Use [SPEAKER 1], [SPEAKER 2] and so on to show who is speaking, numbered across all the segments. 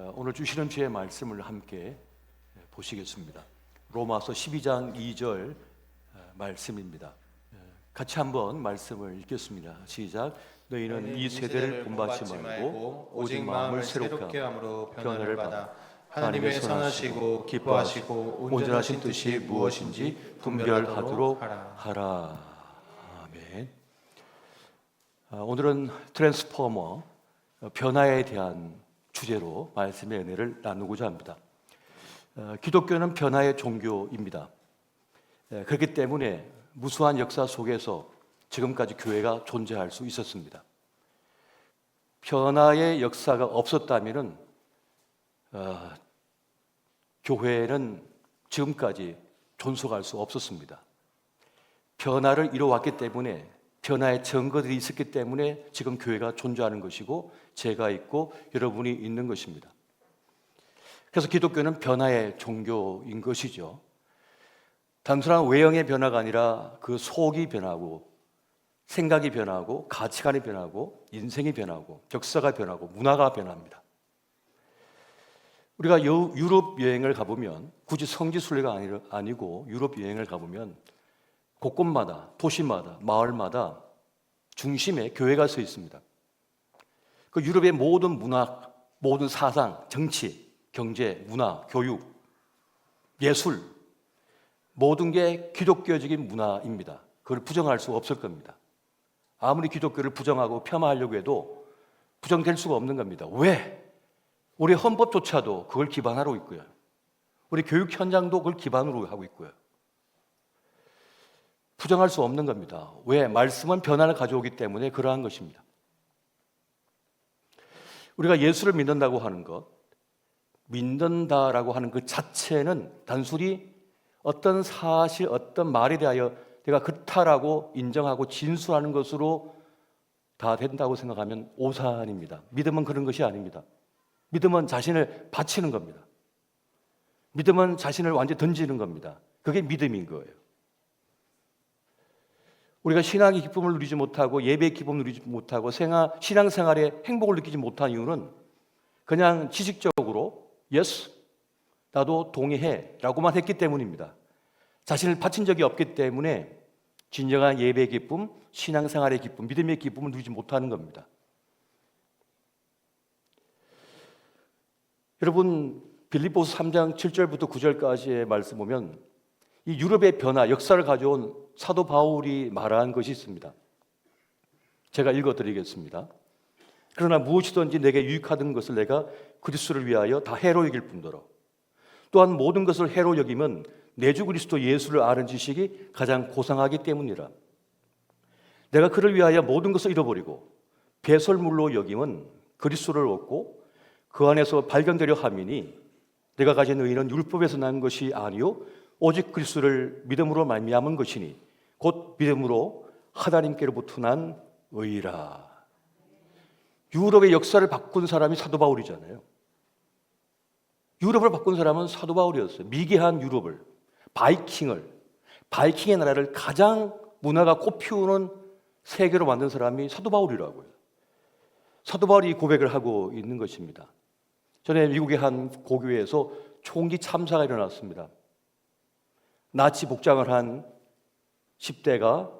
[SPEAKER 1] 오늘 주시는 주의 말씀을 함께 보시겠습니다. 로마서 12장 2절 말씀입니다. 같이 한번 말씀을 읽겠습니다. 시작. 너희는 이 세대를 본받지 말고 오직 마음을 새롭게 함으로 변화를 받아 하나님의 선하시고 기뻐하시고 온전하신 뜻이 무엇인지 분별하도록 하라. 아멘. 오늘은 트랜스포머 변화에 대한 주제로 말씀의 은혜를 나누고자 합니다. 기독교는 변화의 종교입니다. 그렇기 때문에 무수한 역사 속에서 지금까지 교회가 존재할 수 있었습니다. 변화의 역사가 없었다면 교회는 지금까지 존속할 수 없었습니다. 변화를 이루어왔기 때문에, 변화의 증거들이 있었기 때문에 지금 교회가 존재하는 것이고 제가 있고 여러분이 있는 것입니다. 그래서 기독교는 변화의 종교인 것이죠. 단순한 외형의 변화가 아니라 그 속이 변하고 생각이 변하고 가치관이 변하고 인생이 변하고 역사가 변하고 문화가 변합니다. 우리가 유럽 여행을 가보면, 굳이 성지 순례가 아니고 유럽 여행을 가보면 곳곳마다, 도시마다, 마을마다 중심에 교회가 서 있습니다. 그 유럽의 모든 문화, 모든 사상, 정치, 경제, 문화, 교육, 예술, 모든 게 기독교적인 문화입니다. 그걸 부정할 수 없을 겁니다. 아무리 기독교를 부정하고 폄하하려고 해도 부정될 수가 없는 겁니다. 왜? 우리 헌법조차도 그걸 기반으로 있고요. 우리 교육 현장도 그걸 기반으로 하고 있고요. 부정할 수 없는 겁니다. 왜? 말씀은 변화를 가져오기 때문에 그러한 것입니다. 우리가 예수를 믿는다고 하는 것, 믿는다라고 하는 그 자체는 단순히 어떤 사실, 어떤 말에 대하여 내가 그렇다라고 인정하고 진술하는 것으로 다 된다고 생각하면 오산입니다. 믿음은 그런 것이 아닙니다. 믿음은 자신을 바치는 겁니다. 믿음은 자신을 완전히 던지는 겁니다. 그게 믿음인 거예요. 우리가 신앙의 기쁨을 누리지 못하고 예배의 기쁨을 누리지 못하고 신앙생활의 행복을 느끼지 못한 이유는 그냥 지식적으로 yes, 나도 동의해 라고만 했기 때문입니다. 자신을 바친 적이 없기 때문에 진정한 예배의 기쁨, 신앙생활의 기쁨, 믿음의 기쁨을 누리지 못하는 겁니다. 여러분, 빌립보서 3장 7절부터 9절까지의 말씀 보면 이 유럽의 변화, 역사를 가져온 사도 바울이 말한 것이 있습니다. 제가 읽어드리겠습니다. 그러나 무엇이든지 내게 유익하던 것을 내가 그리스도를 위하여 다 해로 여길 뿐더러 또한 모든 것을 해로 여기면 내 주 그리스도 예수를 아는 지식이 가장 고상하기 때문이라. 내가 그를 위하여 모든 것을 잃어버리고 배설물로 여김은 그리스도를 얻고 그 안에서 발견되려 함이니 내가 가진 의는 율법에서 난 것이 아니요 오직 그리스도를 믿음으로 말미암은 것이니 곧 믿음으로 하나님께로부터 난 의라. 유럽의 역사를 바꾼 사람이 사도 바울이잖아요. 유럽을 바꾼 사람은 사도 바울이었어요. 미개한 유럽을, 바이킹의 나라를 가장 문화가 꽃피우는 세계로 만든 사람이 사도 바울이라고요. 사도 바울이 고백을 하고 있는 것입니다. 전에 미국의 한 고교에서 총기 참사가 일어났습니다. 나치 복장을 한 10대가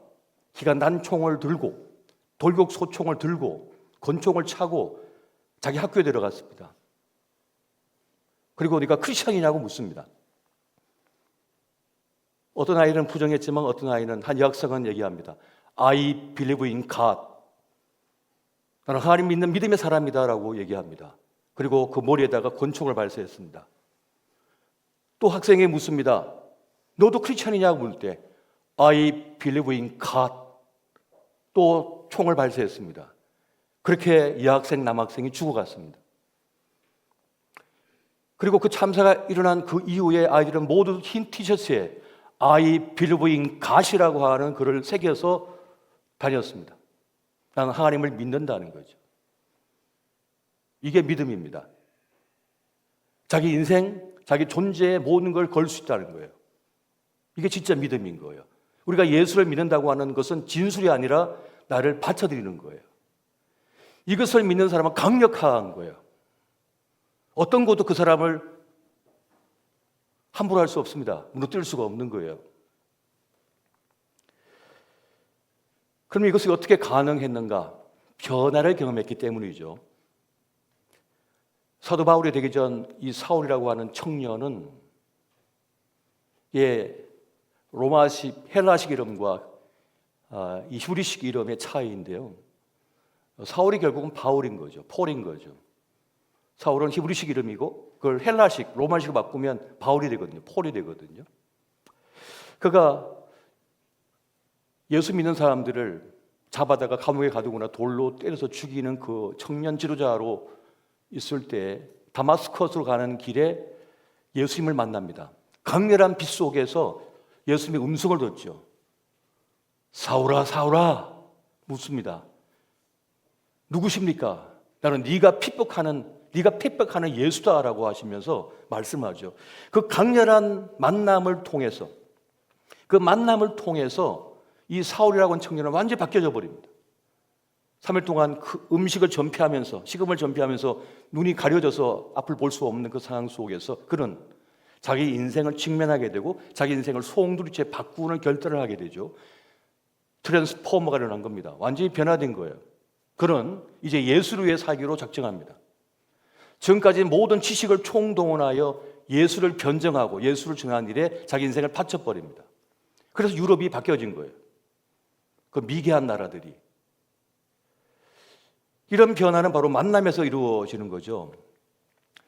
[SPEAKER 1] 기가 난 총을 들고 돌격 소총을 들고 권총을 차고 자기 학교에 들어갔습니다. 그리고 네가 크리스천이냐고 묻습니다. 어떤 아이는 부정했지만 어떤 아이는, 한 여학생은 얘기합니다. I believe in God. 나는 하나님 믿는 믿음의 사람이다 라고 얘기합니다. 그리고 그 머리에다가 권총을 발사했습니다. 또 학생이 묻습니다. 너도 크리스천이냐고 물 때 I believe in God. 또 총을 발사했습니다. 그렇게 여학생, 남학생이 죽어갔습니다. 그리고 그 참사가 일어난 그 이후에 아이들은 모두 흰 티셔츠에 I believe in God이라고 하는 글을 새겨서 다녔습니다. 나는 하나님을 믿는다는 거죠. 이게 믿음입니다. 자기 인생, 자기 존재의 모든 걸 걸 수 있다는 거예요. 이게 진짜 믿음인 거예요. 우리가 예수를 믿는다고 하는 것은 진술이 아니라 나를 바쳐드리는 거예요. 이것을 믿는 사람은 강력한 거예요. 어떤 것도 그 사람을 함부로 할 수 없습니다. 무너뜨릴 수가 없는 거예요. 그럼 이것이 어떻게 가능했는가? 변화를 경험했기 때문이죠. 사도 바울이 되기 전 이 사울이라고 하는 청년은 로마식, 헬라식 이름과 이 히브리식 이름의 차이인데요. 사울이 결국은 바울인 거죠. 폴인 거죠. 사울은 히브리식 이름이고 그걸 헬라식, 로마식으로 바꾸면 바울이 되거든요. 폴이 되거든요. 그가 예수 믿는 사람들을 잡아다가 감옥에 가두거나 돌로 때려서 죽이는 그 청년 지도자로 있을 때 다마스커스로 가는 길에 예수님을 만납니다. 강렬한 빛 속에서 예수님의 음성을 듣죠. 사울아, 사울아 묻습니다. 누구십니까? 나는 네가 핍박하는 예수다라고 하시면서 말씀하죠. 그 강렬한 만남을 통해서 이 사울이라고 하는 청년은 완전히 바뀌어져 버립니다. 3일 동안 그 음식을 전폐하면서 식음을 전폐하면서 눈이 가려져서 앞을 볼 수 없는 그 상황 속에서 그는 자기 인생을 직면하게 되고 자기 인생을 송두리째 바꾸는 결단을 하게 되죠. 트랜스포머가 일어난 겁니다. 완전히 변화된 거예요. 그는 이제 예수를 위해 살기로 작정합니다. 지금까지 모든 지식을 총동원하여 예수를 변정하고 예수를 전하는 일에 자기 인생을 바쳐버립니다. 그래서 유럽이 바뀌어진 거예요. 그 미개한 나라들이. 이런 변화는 바로 만남에서 이루어지는 거죠.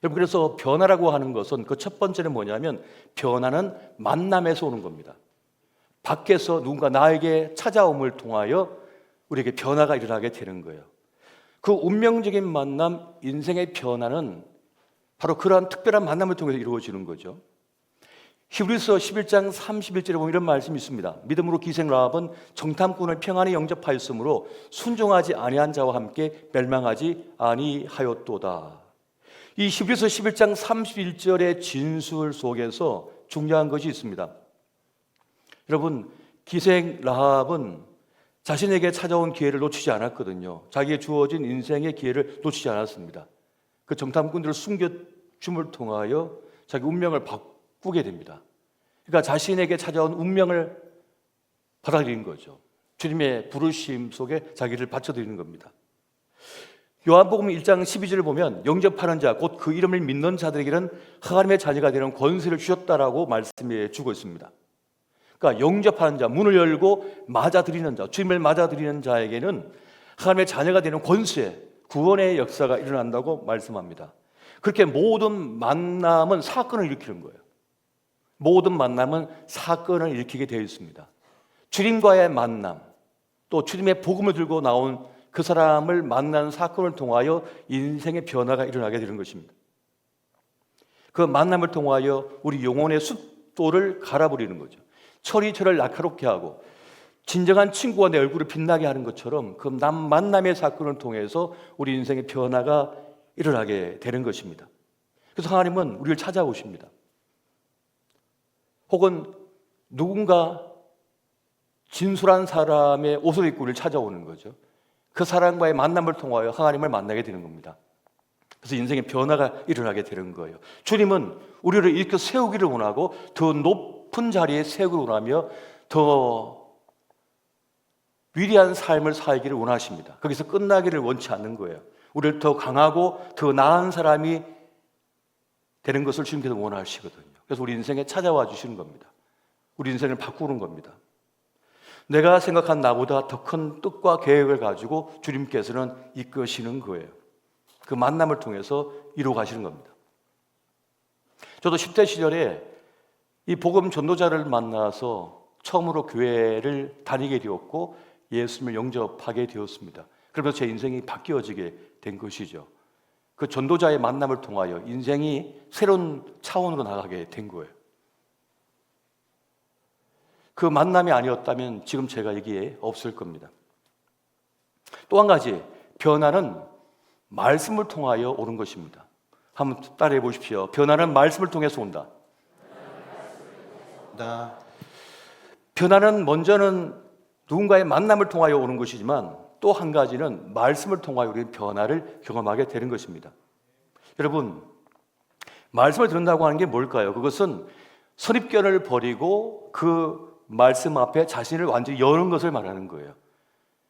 [SPEAKER 1] 여러분, 그래서 변화라고 하는 것은 그 첫 번째는 뭐냐면 변화는 만남에서 오는 겁니다. 밖에서 누군가 나에게 찾아옴을 통하여 우리에게 변화가 일어나게 되는 거예요. 그 운명적인 만남, 인생의 변화는 바로 그러한 특별한 만남을 통해서 이루어지는 거죠. 히브리서 11장 31절에 보면 이런 말씀이 있습니다. 믿음으로 기생 라합은 정탐꾼을 평안히 영접하였으므로 순종하지 아니한 자와 함께 멸망하지 아니하였도다. 이 히브리서 11장 31절의 진술 속에서 중요한 것이 있습니다. 여러분, 기생 라합은 자신에게 찾아온 기회를 놓치지 않았거든요. 자기에 주어진 인생의 기회를 놓치지 않았습니다. 그 정탐꾼들을 숨겨줌을 통하여 자기 운명을 바꾸게 됩니다. 그러니까 자신에게 찾아온 운명을 받아들이는 거죠. 주님의 부르심 속에 자기를 바쳐드리는 겁니다. 요한복음 1장 12절을 보면 영접하는 자, 곧 그 이름을 믿는 자들에게는 하나님의 자녀가 되는 권세를 주셨다라고 말씀해 주고 있습니다. 그러니까 영접하는 자, 문을 열고 맞아들이는 자, 주님을 맞아들이는 자에게는 하나님의 자녀가 되는 권세, 구원의 역사가 일어난다고 말씀합니다. 그렇게 모든 만남은 사건을 일으키는 거예요. 모든 만남은 사건을 일으키게 되어 있습니다. 주님과의 만남, 또 주님의 복음을 들고 나온 그 사람을 만나는 사건을 통하여 인생의 변화가 일어나게 되는 것입니다. 그 만남을 통하여 우리 영혼의 숫도를 갈아버리는 거죠. 철이 저를 날카롭게 하고 진정한 친구가 내 얼굴을 빛나게 하는 것처럼 그 만남의 사건을 통해서 우리 인생의 변화가 일어나게 되는 것입니다. 그래서 하나님은 우리를 찾아오십니다. 혹은 누군가 진솔한 사람의 옷을 입고 우리를 찾아오는 거죠. 그 사람과의 만남을 통하여 하나님을 만나게 되는 겁니다. 그래서 인생의 변화가 일어나게 되는 거예요. 주님은 우리를 일으켜 세우기를 원하고 더 높은 자리에 세우기를 원하며 더 위대한 삶을 살기를 원하십니다. 거기서 끝나기를 원치 않는 거예요. 우리를 더 강하고 더 나은 사람이 되는 것을 주님께서 원하시거든요. 그래서 우리 인생에 찾아와 주시는 겁니다. 우리 인생을 바꾸는 겁니다. 내가 생각한 나보다 더 큰 뜻과 계획을 가지고 주님께서는 이끄시는 거예요. 그 만남을 통해서 이루어 가시는 겁니다. 저도 10대 시절에 이 복음 전도자를 만나서 처음으로 교회를 다니게 되었고 예수님을 영접하게 되었습니다. 그러면서 제 인생이 바뀌어지게 된 것이죠. 그 전도자의 만남을 통하여 인생이 새로운 차원으로 나가게 된 거예요. 그 만남이 아니었다면 지금 제가 여기에 없을 겁니다. 또 한 가지, 변화는 말씀을 통하여 오는 것입니다. 한번 따라해 보십시오. 변화는 말씀을 통해서 온다. 변화는 먼저는 누군가의 만남을 통하여 오는 것이지만 또 한 가지는 말씀을 통하여 우리는 변화를 경험하게 되는 것입니다. 여러분, 말씀을 듣는다고 하는 게 뭘까요? 그것은 선입견을 버리고 그 말씀 앞에 자신을 완전히 여는 것을 말하는 거예요.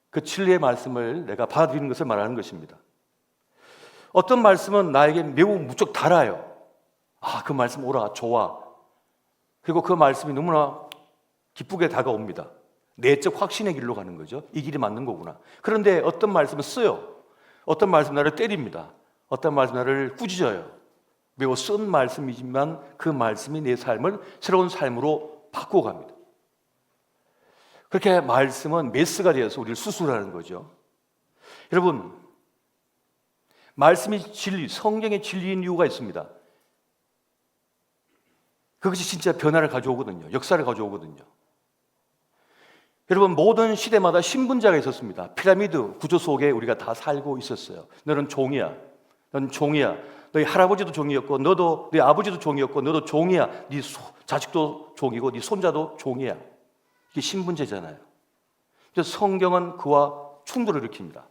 [SPEAKER 1] 그 진리의 말씀을 내가 받아들이는 것을 말하는 것입니다. 어떤 말씀은 나에게 매우 무척 달아요. 그 말씀 옳아, 좋아. 그리고 그 말씀이 너무나 기쁘게 다가옵니다. 내적 확신의 길로 가는 거죠. 이 길이 맞는 거구나. 그런데 어떤 말씀은 써요. 어떤 말씀은 나를 때립니다. 어떤 말씀은 나를 꾸짖어요. 매우 쓴 말씀이지만 그 말씀이 내 삶을 새로운 삶으로 바꿔갑니다. 그렇게 말씀은 메스가 되어서 우리를 수술하는 거죠. 여러분, 말씀이 진리, 성경의 진리인 이유가 있습니다. 그것이 진짜 변화를 가져오거든요. 역사를 가져오거든요. 여러분, 모든 시대마다 신분자가 있었습니다. 피라미드 구조 속에 우리가 다 살고 있었어요. 너는 종이야. 넌 종이야. 너희 할아버지도 종이었고 너도, 네 아버지도 종이었고 너도 종이야. 네 자식도 종이고 네 손자도 종이야. 이게 신분제잖아요. 그래서 성경은 그와 충돌을 일으킵니다.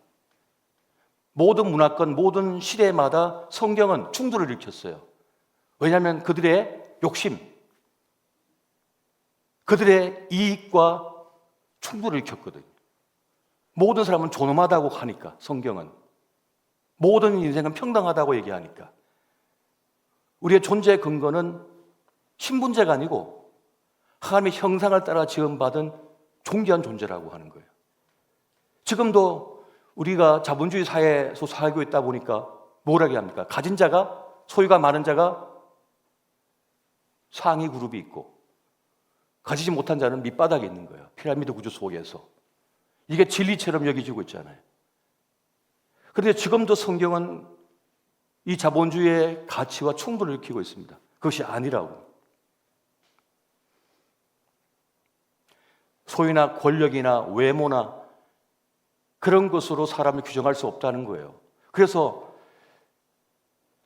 [SPEAKER 1] 모든 문화권, 모든 시대마다 성경은 충돌을 일으켰어요. 왜냐하면 그들의 욕심, 그들의 이익과 충돌을 일으켰거든요. 모든 사람은 존엄하다고 하니까, 성경은. 모든 인생은 평등하다고 얘기하니까. 우리의 존재의 근거는 신분제가 아니고 하나님의 형상을 따라 지음받은 존귀한 존재라고 하는 거예요. 지금도 우리가 자본주의 사회에서 살고 있다 보니까 뭐라고 합니까? 가진 자가, 소유가 많은 자가 상위 그룹이 있고 가지지 못한 자는 밑바닥에 있는 거예요. 피라미드 구조 속에서. 이게 진리처럼 여겨지고 있잖아요. 그런데 지금도 성경은 이 자본주의의 가치와 충돌을 일으키고 있습니다. 그것이 아니라고. 소유나 권력이나 외모나 그런 것으로 사람을 규정할 수 없다는 거예요. 그래서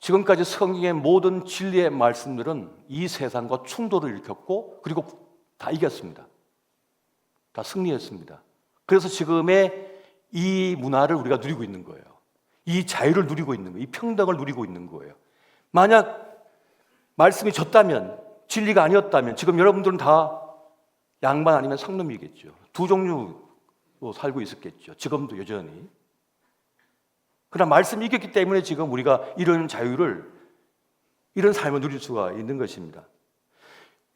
[SPEAKER 1] 지금까지 성경의 모든 진리의 말씀들은 이 세상과 충돌을 일으켰고 그리고 다 이겼습니다. 다 승리했습니다. 그래서 지금의 이 문화를 우리가 누리고 있는 거예요. 이 자유를 누리고 있는 거예요. 이 평등을 누리고 있는 거예요. 만약 말씀이 졌다면, 진리가 아니었다면 지금 여러분들은 다 양반 아니면 상놈이겠죠. 두 종류로 살고 있었겠죠. 지금도 여전히. 그러나 말씀이 이겼기 때문에 지금 우리가 이런 자유를, 이런 삶을 누릴 수가 있는 것입니다.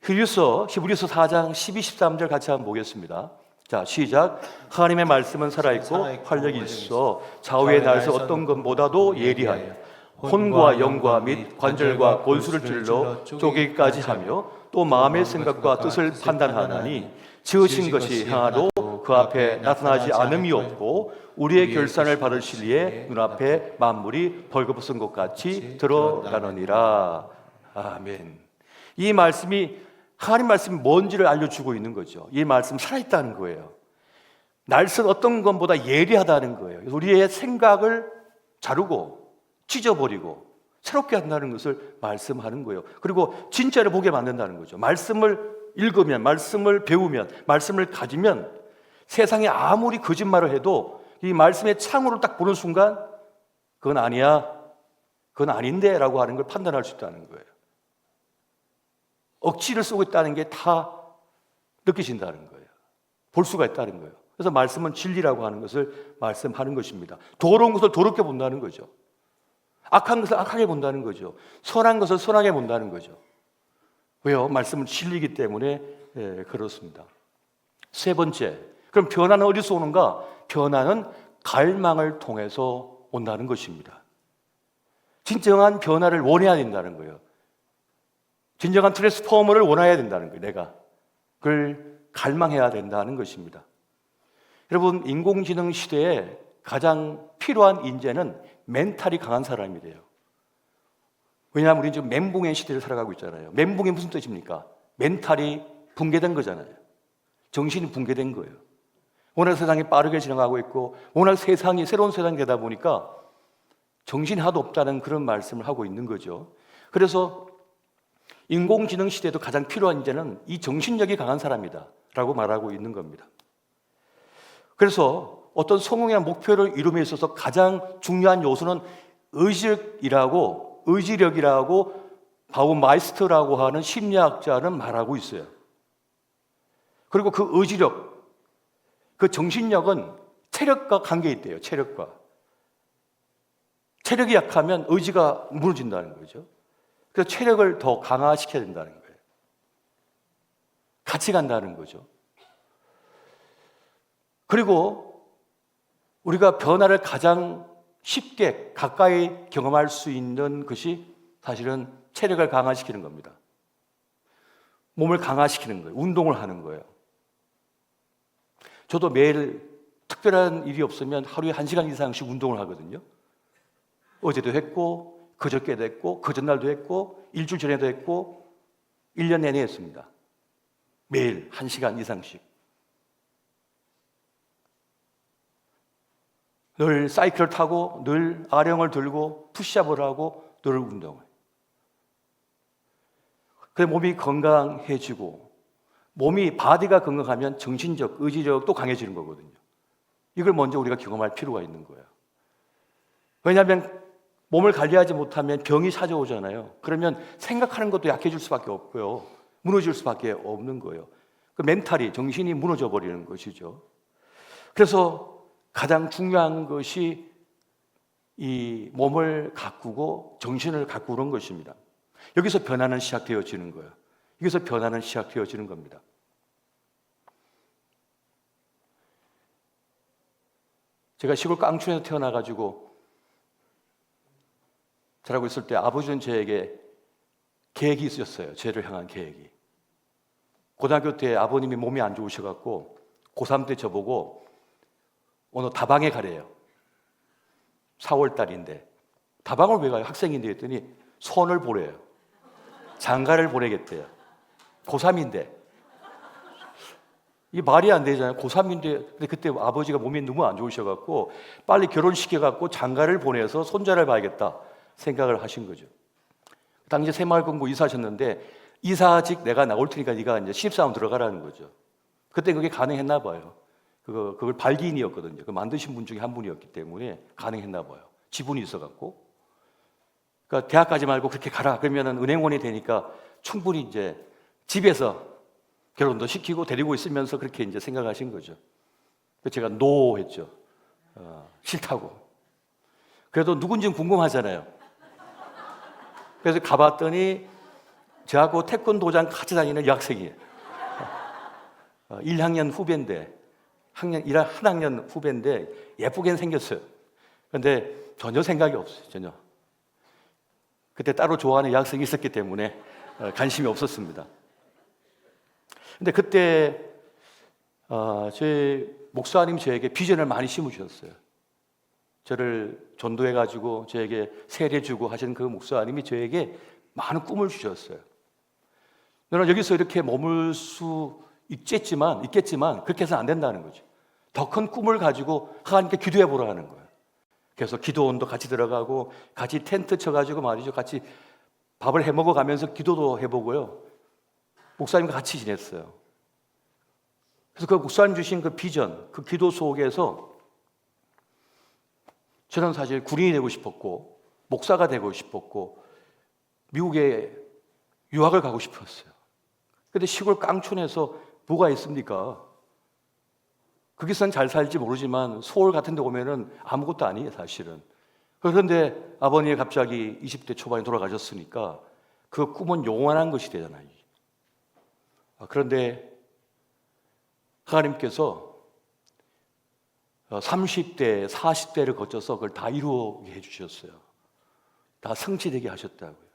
[SPEAKER 1] 히브리서 4장 12, 13절 같이 한번 보겠습니다. 자, 시작. 하나님의 말씀은 살아있고 활력이 있어 좌우의 날에서 어떤 것보다도 예리하여 혼과 영과 및 관절과 골수를 찔러 쪼개기까지 하며 또 마음의 생각과 뜻을 판단하나니 지으신 것이 하나도 그 앞에 나타나지 않음이 없고 우리의 결산을 받을 시리에 눈앞에 만물이 벌거벗은 것 같이 드러나느니라. 아멘. 이 말씀이 하나님 말씀이 뭔지를 알려주고 있는 거죠. 이 말씀 살아있다는 거예요. 날선 어떤 것보다 예리하다는 거예요. 우리의 생각을 자르고 찢어버리고 새롭게 한다는 것을 말씀하는 거예요. 그리고 진짜를 보게 만든다는 거죠. 말씀을 읽으면, 말씀을 배우면, 말씀을 가지면 세상에 아무리 거짓말을 해도 이 말씀의 창으로 딱 보는 순간 그건 아니야, 그건 아닌데 라고 하는 걸 판단할 수 있다는 거예요. 억지를 쓰고 있다는 게 다 느끼신다는 거예요. 볼 수가 있다는 거예요. 그래서 말씀은 진리라고 하는 것을 말씀하는 것입니다. 도로운 것을 도롭게 본다는 거죠. 악한 것을 악하게 본다는 거죠. 선한 것을 선하게 본다는 거죠. 왜요? 말씀은 진리이기 때문에 그렇습니다. 세 번째, 그럼 변화는 어디서 오는가? 변화는 갈망을 통해서 온다는 것입니다. 진정한 변화를 원해야 된다는 거예요. 진정한 트랜스포머를 원해야 된다는 거예요. 내가 그걸 갈망해야 된다는 것입니다. 여러분, 인공지능 시대에 가장 필요한 인재는 멘탈이 강한 사람이 돼요. 왜냐하면 우리는 지금 멘붕의 시대를 살아가고 있잖아요. 멘붕이 무슨 뜻입니까? 멘탈이 붕괴된 거잖아요. 정신이 붕괴된 거예요. 워낙 세상이 빠르게 진행하고 있고 워낙 세상이 새로운 세상이 되다 보니까 정신이 하나도 없다는 그런 말씀을 하고 있는 거죠. 그래서 인공지능 시대에도 가장 필요한 인재는 이 정신력이 강한 사람이다 라고 말하고 있는 겁니다. 그래서 어떤 성공이나 목표를 이룸에 있어서 가장 중요한 요소는 의지력이라고 바우마이스터라고 하는 심리학자는 말하고 있어요. 그리고 그 의지력, 그 정신력은 체력과 관계 있대요. 체력과. 체력이 약하면 의지가 무너진다는 거죠. 그래서 체력을 더 강화시켜야 된다는 거예요. 같이 간다는 거죠. 그리고 우리가 변화를 가장 쉽게 가까이 경험할 수 있는 것이 사실은 체력을 강화시키는 겁니다. 몸을 강화시키는 거예요. 운동을 하는 거예요. 저도 매일 특별한 일이 없으면 하루에 1시간 이상씩 운동을 하거든요. 어제도 했고, 그저께도 했고, 그전날도 했고, 일주일 전에도 했고, 1년 내내 했습니다. 매일 1시간 이상씩. 늘 사이클을 타고, 늘 아령을 들고, 푸시업을 하고, 늘 운동을. 그래서 몸이 건강해지고, 몸이 바디가 건강하면 정신적, 의지력도 강해지는 거거든요. 이걸 먼저 우리가 경험할 필요가 있는 거예요. 왜냐하면 몸을 관리하지 못하면 병이 찾아오잖아요. 그러면 생각하는 것도 약해질 수밖에 없고요. 무너질 수밖에 없는 거예요. 그 멘탈이, 정신이 무너져 버리는 것이죠. 그래서 가장 중요한 것이 이 몸을 가꾸고 정신을 가꾸는 것입니다. 여기서 변화는 시작되어지는 거예요. 여기서 변화는 시작되어지는 겁니다. 제가 시골 깡촌에서 태어나가지고 자라고 있을 때 아버지는 저에게 계획이 있었어요. 저를 향한 계획이. 고등학교 때 아버님이 몸이 안 좋으셔갖고 고3 때 저보고 어느 다방에 가래요. 4월 달인데 다방을 왜 가요? 학생인데 했더니 손을 보래요. 장가를 보내겠대요. 고3인데 이 말이 안 되잖아요. 고3인데 근데 그때 아버지가 몸이 너무 안 좋으셔갖고 빨리 결혼시켜갖고 장가를 보내서 손자를 봐야겠다 생각을 하신 거죠. 당시 새마을금고 이사하셨는데 이사직 내가 나올 테니까 네가 이제 신입사원 들어가라는 거죠. 그때 그게 가능했나 봐요. 그걸 발기인이었거든요. 그 만드신 분 중에 한 분이었기 때문에 가능했나 봐요. 지분이 있어갖고. 그러니까 대학 가지 말고 그렇게 가라. 그러면은 은행원이 되니까 충분히 이제 집에서 결혼도 시키고 데리고 있으면서 그렇게 이제 생각하신 거죠. 그래서 제가 노 했죠. 싫다고. 그래도 누군지는 궁금하잖아요. 그래서 가봤더니 저하고 태권도장 같이 다니는 여학생이에요. 1학년 후배인데, 한 학년 후배인데 예쁘게 생겼어요. 그런데 전혀 생각이 없어요. 전혀. 그때 따로 좋아하는 여학생이 있었기 때문에 관심이 없었습니다. 근데 그때 저희 목사님이 저에게 비전을 많이 심으셨어요. 저를 전도해가지고 저에게 세례주고 하신 그 목사님이 저에게 많은 꿈을 주셨어요. 너는 여기서 이렇게 머물 수 있겠지만 그렇게 해서는 안 된다는 거죠. 더 큰 꿈을 가지고 하나님께 기도해 보라는 거예요. 그래서 기도원도 같이 들어가고 같이 텐트 쳐가지고 말이죠. 같이 밥을 해 먹어가면서 기도도 해보고요. 목사님과 같이 지냈어요. 그래서 그 목사님 주신 그 비전, 그 기도 속에서 저는 사실 군인이 되고 싶었고 목사가 되고 싶었고 미국에 유학을 가고 싶었어요. 근데 시골 깡촌에서 뭐가 있습니까? 거기서는 잘 살지 모르지만 서울 같은 데 오면은 아무것도 아니에요, 사실은. 그런데 아버님이 갑자기 20대 초반에 돌아가셨으니까 그 꿈은 영원한 것이 되잖아요. 그런데 하나님께서 30대, 40대를 거쳐서 그걸 다 이루게 해주셨어요. 다 성취되게 하셨다고요.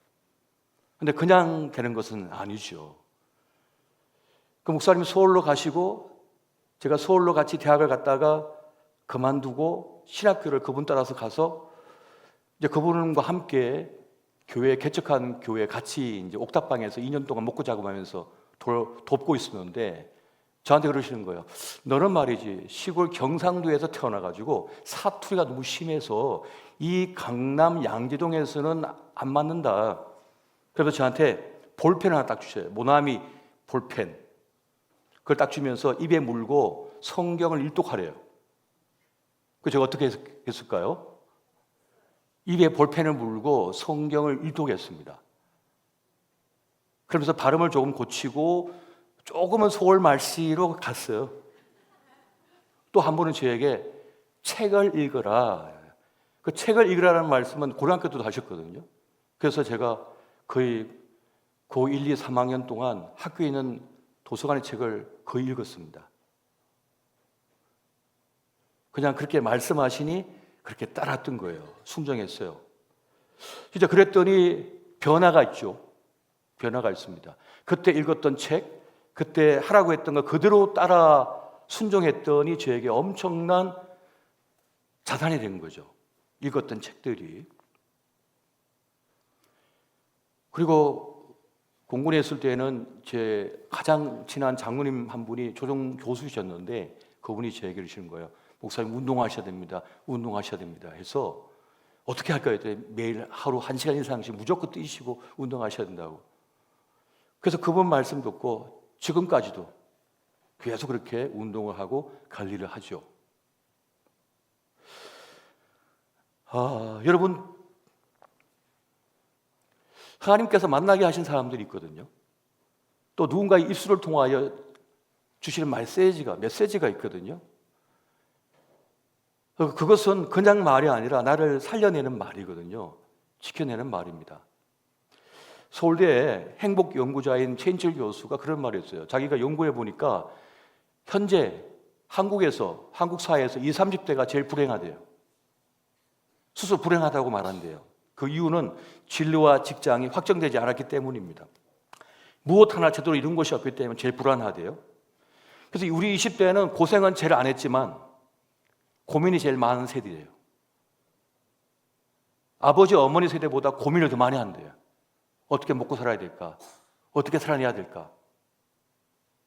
[SPEAKER 1] 근데 그냥 되는 것은 아니죠. 그 목사님이 서울로 가시고 제가 서울로 같이 대학을 갔다가 그만두고 신학교를 그분 따라서 가서 이제 그분과 함께 교회 개척한 교회 같이 이제 옥탑방에서 2년 동안 먹고 자고 하면서 돕고 있었는데 저한테 그러시는 거예요. 너는 말이지 시골 경상도에서 태어나가지고 사투리가 너무 심해서 이 강남 양재동에서는 안 맞는다. 그래서 저한테 볼펜 하나 딱 주셔요. 모나미 볼펜. 그걸 딱 주면서 입에 물고 성경을 일독하래요. 그 제가 어떻게 했을까요? 입에 볼펜을 물고 성경을 일독했습니다. 그러면서 발음을 조금 고치고 조금은 서울 말씨로 갔어요. 또 한 번은 저에게 책을 읽어라. 그 책을 읽으라는 말씀은 고등학교 때도 하셨거든요. 그래서 제가 거의 고1, 2, 3학년 동안 학교에 있는 도서관의 책을 거의 읽었습니다. 그냥 그렇게 말씀하시니 그렇게 따랐던 거예요. 순종했어요. 진짜 그랬더니 변화가 있죠. 변화가 있습니다. 그때 읽었던 책, 그때 하라고 했던 거 그대로 따라 순종했더니 저에게 엄청난 자산이 된 거죠. 읽었던 책들이. 그리고 공군에 있을 때는 제 가장 친한 장로님 한 분이 조정 교수셨는데 그분이 제 얘기를 하시는 거예요. 목사님 운동하셔야 됩니다. 운동하셔야 됩니다. 해서 어떻게 할까요? 매일 하루 1시간 이상씩 무조건 뛰시고 운동하셔야 된다고. 그래서 그분 말씀 듣고 지금까지도 계속 그렇게 운동을 하고 관리를 하죠. 여러분, 하나님께서 만나게 하신 사람들이 있거든요. 또 누군가의 입술을 통하여 주시는 메시지가 있거든요. 그것은 그냥 말이 아니라 나를 살려내는 말이거든요. 지켜내는 말입니다. 서울대 행복연구자인 최인철 교수가 그런 말을 했어요. 자기가 연구해 보니까 현재 한국 사회에서 20, 30대가 제일 불행하대요. 스스로 불행하다고 말한대요. 그 이유는 진로와 직장이 확정되지 않았기 때문입니다. 무엇 하나 제대로 이룬 것이 없기 때문에 제일 불안하대요. 그래서 우리 20대는 고생은 제일 안 했지만 고민이 제일 많은 세대예요. 아버지, 어머니 세대보다 고민을 더 많이 한대요. 어떻게 먹고 살아야 될까? 어떻게 살아내야 될까?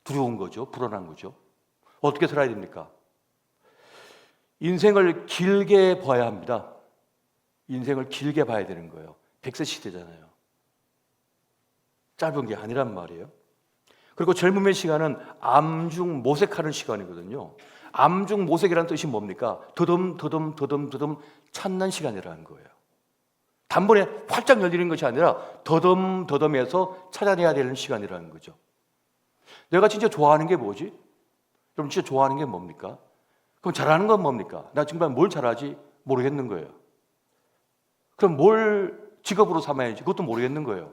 [SPEAKER 1] 두려운 거죠. 불안한 거죠. 어떻게 살아야 됩니까? 인생을 길게 봐야 합니다. 인생을 길게 봐야 되는 거예요. 100세 시대잖아요. 짧은 게 아니란 말이에요. 그리고 젊음의 시간은 암중 모색하는 시간이거든요. 암중 모색이라는 뜻이 뭡니까? 더듬 찾는 시간이라는 거예요. 단번에 활짝 열리는 것이 아니라 더듬해서 찾아내야 되는 시간이라는 거죠. 내가 진짜 좋아하는 게 뭐지? 여러분 진짜 좋아하는 게 뭡니까? 그럼 잘하는 건 뭡니까? 나 정말 뭘 잘하지? 모르겠는 거예요. 그럼 뭘 직업으로 삼아야지? 그것도 모르겠는 거예요.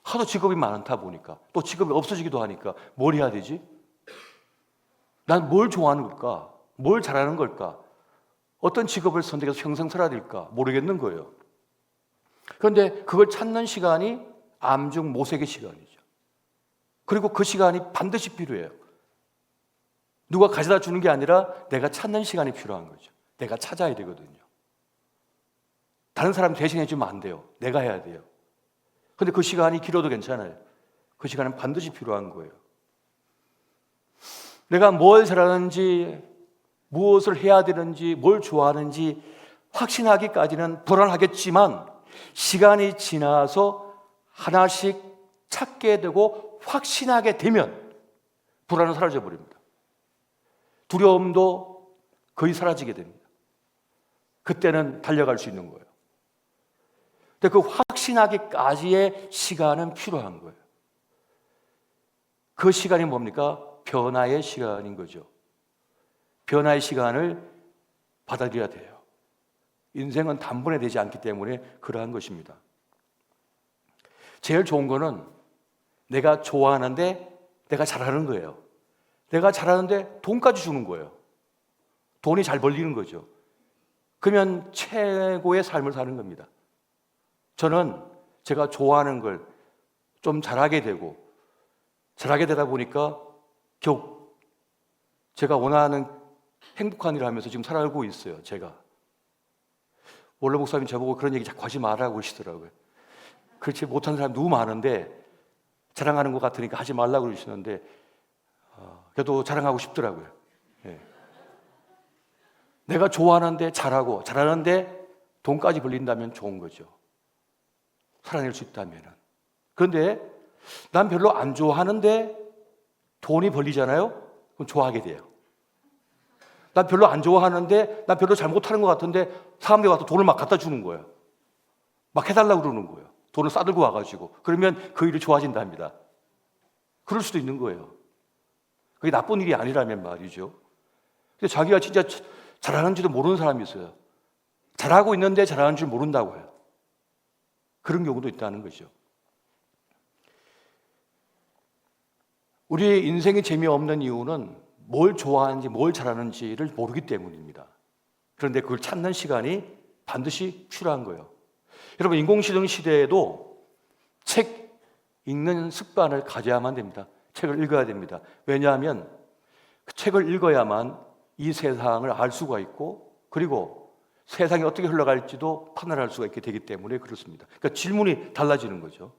[SPEAKER 1] 하도 직업이 많다 보니까 또 직업이 없어지기도 하니까 뭘 해야 되지? 난 뭘 좋아하는 걸까? 뭘 잘하는 걸까? 어떤 직업을 선택해서 평생 살아야 될까? 모르겠는 거예요. 그런데 그걸 찾는 시간이 암중 모색의 시간이죠. 그리고 그 시간이 반드시 필요해요. 누가 가져다 주는 게 아니라 내가 찾는 시간이 필요한 거죠. 내가 찾아야 되거든요. 다른 사람 대신해 주면 안 돼요. 내가 해야 돼요. 그런데 그 시간이 길어도 괜찮아요. 그 시간은 반드시 필요한 거예요. 내가 뭘 잘하는지, 무엇을 해야 되는지, 뭘 좋아하는지 확신하기까지는 불안하겠지만 시간이 지나서 하나씩 찾게 되고 확신하게 되면 불안은 사라져 버립니다. 두려움도 거의 사라지게 됩니다. 그때는 달려갈 수 있는 거예요. 근데 그 확신하기까지의 시간은 필요한 거예요. 그 시간이 뭡니까? 변화의 시간인 거죠. 변화의 시간을 받아들여야 돼요. 인생은 단번에 되지 않기 때문에 그러한 것입니다. 제일 좋은 거는 내가 좋아하는데 내가 잘하는 거예요. 내가 잘하는데 돈까지 주는 거예요. 돈이 잘 벌리는 거죠. 그러면 최고의 삶을 사는 겁니다. 저는 제가 좋아하는 걸 좀 잘하게 되다 보니까 겨우 제가 원하는 행복한 일을 하면서 지금 살아가고 있어요. 제가 원래 목사님 저보고 그런 얘기 자꾸 하지 말라고 그러시더라고요. 그렇지 못하는 사람 너무 많은데 자랑하는 것 같으니까 하지 말라고 그러시는데 그래도 자랑하고 싶더라고요. 네. 내가 좋아하는데 잘하는데 돈까지 벌린다면 좋은 거죠. 살아낼 수 있다면. 그런데 난 별로 안 좋아하는데 돈이 벌리잖아요? 그럼 좋아하게 돼요. 난 별로 안 좋아하는데 난 별로 잘못하는 것 같은데 사람들이 와서 돈을 막 갖다 주는 거예요. 막 해달라고 그러는 거예요. 돈을 싸들고 와가지고. 그러면 그 일이 좋아진답니다. 그럴 수도 있는 거예요. 그게 나쁜 일이 아니라면 말이죠. 근데 자기가 진짜 잘하는지도 모르는 사람이 있어요. 잘하고 있는데 잘하는 줄 모른다고 해요. 그런 경우도 있다는 거죠. 우리의 인생이 재미없는 이유는 뭘 좋아하는지 뭘 잘하는지를 모르기 때문입니다. 그런데 그걸 찾는 시간이 반드시 필요한 거예요. 여러분, 인공지능 시대에도 책 읽는 습관을 가져야만 됩니다. 책을 읽어야 됩니다. 왜냐하면 그 책을 읽어야만 이 세상을 알 수가 있고, 그리고 세상이 어떻게 흘러갈지도 판단할 수가 있게 되기 때문에 그렇습니다. 그러니까 질문이 달라지는 거죠.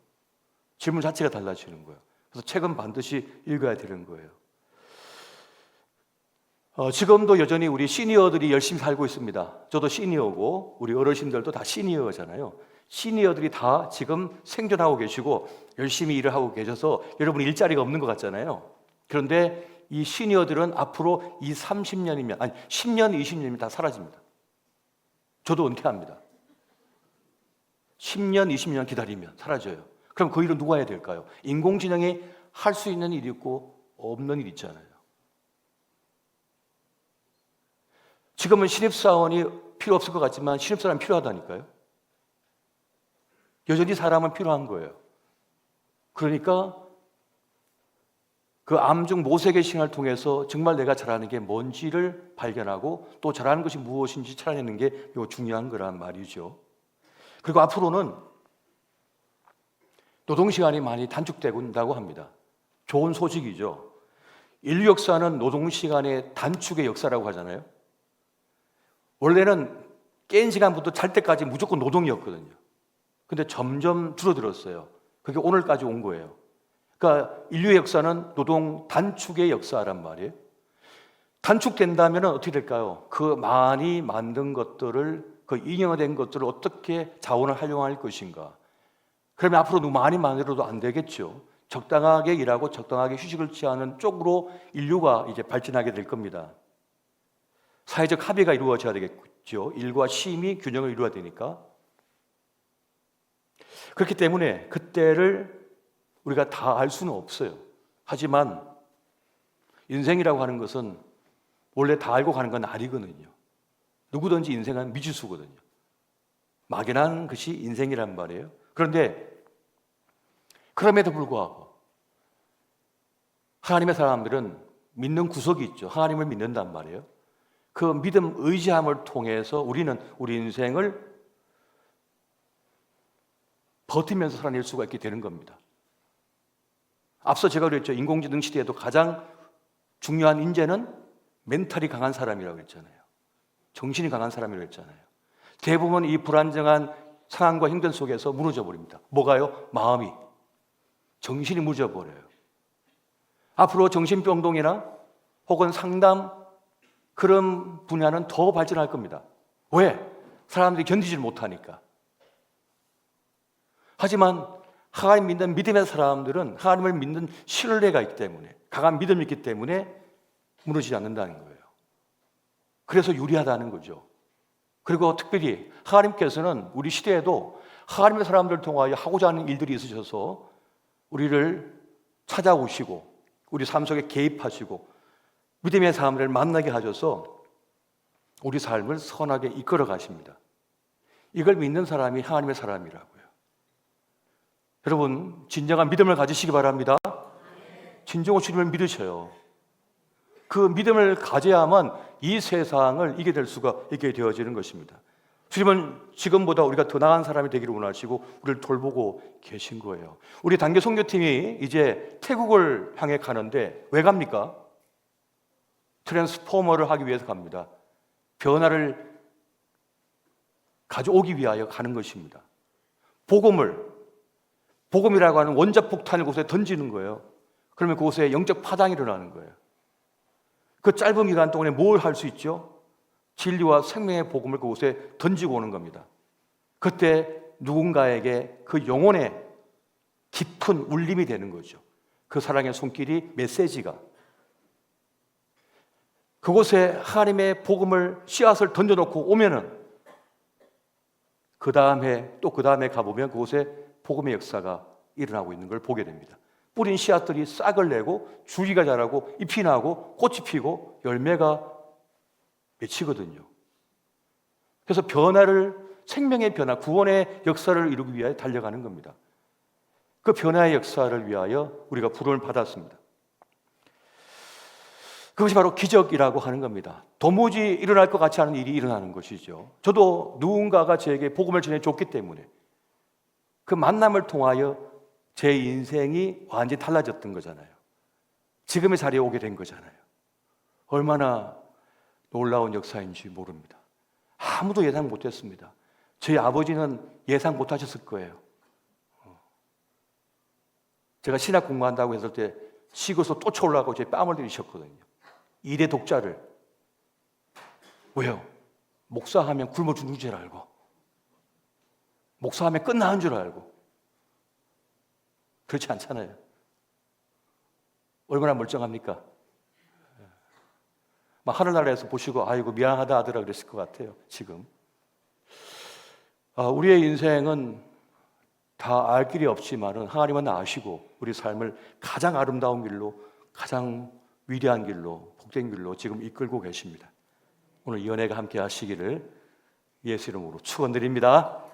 [SPEAKER 1] 질문 자체가 달라지는 거예요. 그래서 책은 반드시 읽어야 되는 거예요. 지금도 여전히 우리 시니어들이 열심히 살고 있습니다. 저도 시니어고 우리 어르신들도 다 시니어잖아요. 시니어들이 다 지금 생존하고 계시고 열심히 일을 하고 계셔서 여러분 일자리가 없는 것 같잖아요. 그런데 이 시니어들은 앞으로 이 30년이면, 아니 10년, 20년이면 다 사라집니다. 저도 은퇴합니다. 10년, 20년 기다리면 사라져요. 그럼 그 일은 누가 해야 될까요? 인공지능이 할 수 있는 일이 있고 없는 일이 있잖아요. 지금은 신입사원이 필요 없을 것 같지만 신입사원이 필요하다니까요. 여전히 사람은 필요한 거예요. 그러니까 그 암중 모색의 시간을 통해서 정말 내가 잘하는 게 뭔지를 발견하고 또 잘하는 것이 무엇인지 찾아내는 게 중요한 거란 말이죠. 그리고 앞으로는 노동시간이 많이 단축된다고 합니다. 좋은 소식이죠. 인류 역사는 노동시간의 단축의 역사라고 하잖아요. 원래는 깬 시간부터 잘 때까지 무조건 노동이었거든요. 근데 점점 줄어들었어요. 그게 오늘까지 온 거예요. 그러니까 인류의 역사는 노동 단축의 역사란 말이에요. 단축된다면 어떻게 될까요? 그 많이 만든 것들을, 그 잉여된 것들을 어떻게 자원을 활용할 것인가. 그러면 앞으로 너무 많이 만들어도 안 되겠죠. 적당하게 일하고 적당하게 휴식을 취하는 쪽으로 인류가 이제 발전하게 될 겁니다. 사회적 합의가 이루어져야 되겠죠. 일과 쉼이 균형을 이루어야 되니까. 그렇기 때문에 그때를 우리가 다 알 수는 없어요. 하지만 인생이라고 하는 것은 원래 다 알고 가는 건 아니거든요. 누구든지 인생은 미지수거든요. 막연한 것이 인생이란 말이에요. 그런데 그럼에도 불구하고 하나님의 사람들은 믿는 구석이 있죠. 하나님을 믿는단 말이에요. 그 믿음, 의지함을 통해서 우리는 우리 인생을 버티면서 살아낼 수가 있게 되는 겁니다. 앞서 제가 그랬죠. 인공지능 시대에도 가장 중요한 인재는 멘탈이 강한 사람이라고 그랬잖아요. 정신이 강한 사람이라고 했잖아요. 대부분 이 불안정한 상황과 형편 속에서 무너져 버립니다. 뭐가요? 마음이. 정신이 무너져 버려요. 앞으로 정신병동이나 혹은 상담 그런 분야는 더 발전할 겁니다. 왜? 사람들이 견디질 못하니까. 하지만 하나님 믿는 믿음의 사람들은 하나님을 믿는 신뢰가 있기 때문에, 강한 믿음이 있기 때문에 무너지지 않는다는 거예요. 그래서 유리하다는 거죠. 그리고 특별히 하나님께서는 우리 시대에도 하나님의 사람들을 통하여 하고자 하는 일들이 있으셔서 우리를 찾아오시고 우리 삶 속에 개입하시고 믿음의 사람들을 만나게 하셔서 우리 삶을 선하게 이끌어 가십니다. 이걸 믿는 사람이 하나님의 사람이라고요. 여러분, 진정한 믿음을 가지시기 바랍니다. 진정으로 주님을 믿으셔요. 그 믿음을 가져야만 이 세상을 이기게 될 수가 있게 되어지는 것입니다. 주님은 지금보다 우리가 더 나은 사람이 되기를 원하시고 우리를 돌보고 계신 거예요. 우리 단계 선교팀이 이제 태국을 향해 가는데 왜 갑니까? 트랜스포머를 하기 위해서 갑니다. 변화를 가져오기 위하여 가는 것입니다. 복음이라고 하는 원자폭탄을 그곳에 던지는 거예요. 그러면 그곳에 영적 파장이 일어나는 거예요. 그 짧은 기간 동안에 뭘 할 수 있죠? 진리와 생명의 복음을 그곳에 던지고 오는 겁니다. 그때 누군가에게 그 영혼의 깊은 울림이 되는 거죠. 그 사랑의 손길이, 메시지가. 그곳에 하나님의 복음을, 씨앗을 던져놓고 오면은 그 다음에 가보면 그곳에 복음의 역사가 일어나고 있는 걸 보게 됩니다. 뿌린 씨앗들이 싹을 내고 줄기가 자라고 잎이 나고 꽃이 피고 열매가 맺히거든요. 그래서 생명의 변화, 구원의 역사를 이루기 위하여 달려가는 겁니다. 그 변화의 역사를 위하여 우리가 부름을 받았습니다. 그것이 바로 기적이라고 하는 겁니다. 도무지 일어날 것 같지 않은 일이 일어나는 것이죠. 저도 누군가가 저에게 복음을 전해줬기 때문에 그 만남을 통하여 제 인생이 완전히 달라졌던 거잖아요. 지금의 자리에 오게 된 거잖아요. 얼마나 놀라운 역사인지 모릅니다. 아무도 예상 못했습니다. 저희 아버지는 예상 못하셨을 거예요. 제가 신학 공부한다고 했을 때 시골에서 쫓아올라가고 제 뺨을 들이셨거든요. 2대 독자를. 왜요? 목사하면 굶어 죽는 줄 알고, 목사하면 끝나는 줄 알고. 그렇지 않잖아요. 얼마나 멀쩡합니까? 막 하늘나라에서 보시고 아이고 미안하다 하더라 그랬을 것 같아요. 지금 우리의 인생은 다 알 길이 없지만은 하나님은 아시고 우리 삶을 가장 아름다운 길로, 가장 위대한 길로, 복된 길로 지금 이끌고 계십니다. 오늘 이 은혜가 함께 하시기를 예수 이름으로 축원드립니다.